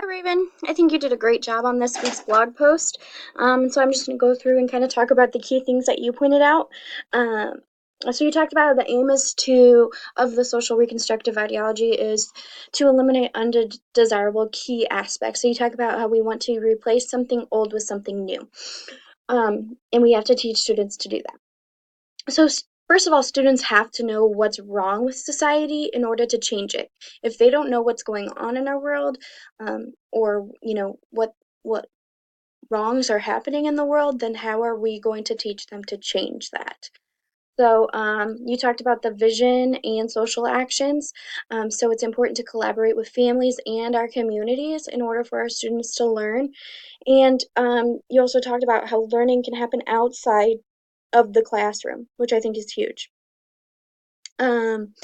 Hi, Raven. I think you did a great job on this week's blog post. So I'm just going to go through and kind of talk about the key things that you pointed out. Um, so you talked about the aim is of the social reconstructive ideology is to eliminate undesirable key aspects. So you talk about how we want to replace something old with something new. And we have to teach students to do that. So first of all, students have to know what's wrong with society in order to change it. If they don't know what's going on in our world, or what wrongs are happening in the world, then how are we going to teach them to change that? So you talked about the vision and social actions. So it's important to collaborate with families and our communities in order for our students to learn. And you also talked about how learning can happen outside of the classroom, which I think is huge. Um,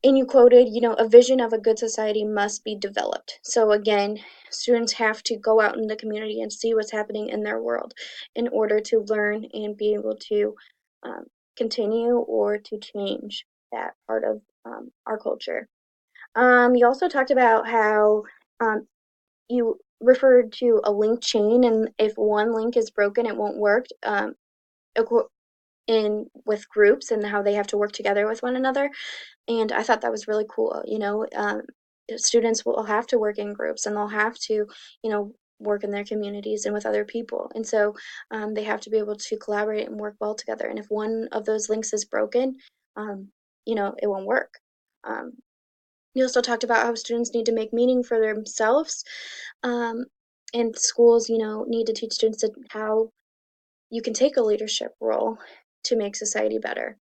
and you quoted, a vision of a good society must be developed. So again, students have to go out in the community and see what's happening in their world in order to learn and be able to um, continue or to change that part of our culture. You also talked about how um, you referred to a link chain, and if one link is broken, it won't work. In with groups and how they have to work together with one another. And I thought that was really cool. Students will have to work in groups and they'll have to, work in their communities and with other people. And so they have to be able to collaborate and work well together. And if one of those links is broken, um, it won't work. Um, you also talked about how students need to make meaning for themselves. Um, and schools, need to teach students how you can take a leadership role to make society better.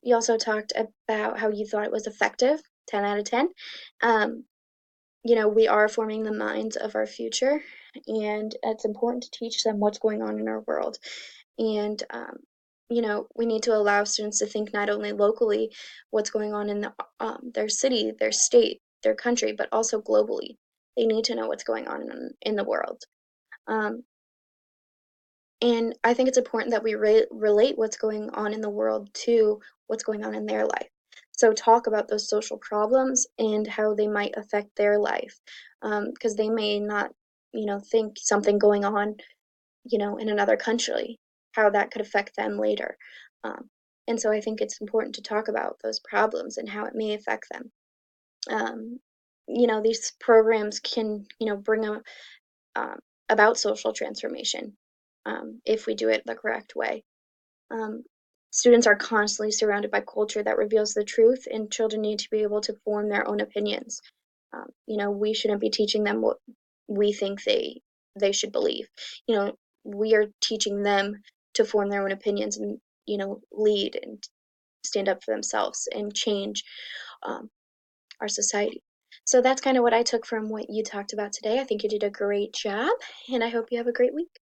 You also talked about how you thought it was effective, 10 out of 10. Um, we are forming the minds of our future, and it's important to teach them what's going on in our world. And, we need to allow students to think not only locally what's going on in their city, their state, their country, but also globally. They need to know what's going on in the world. Um, and I think it's important that we relate what's going on in the world to what's going on in their life. So talk about those social problems and how they might affect their life, because they may not, think something going on, in another country, how that could affect them later. Um, and so I think it's important to talk about those problems and how it may affect them. Um, these programs can, bring um, about social transformation if we do it the correct way. Um, Students are constantly surrounded by culture that reveals the truth, and children need to be able to form their own opinions. We shouldn't be teaching them what we think they should believe. We are teaching them to form their own opinions and lead and stand up for themselves and change um, our society. So that's kind of what I took from what you talked about today. I think you did a great job, and I hope you have a great week.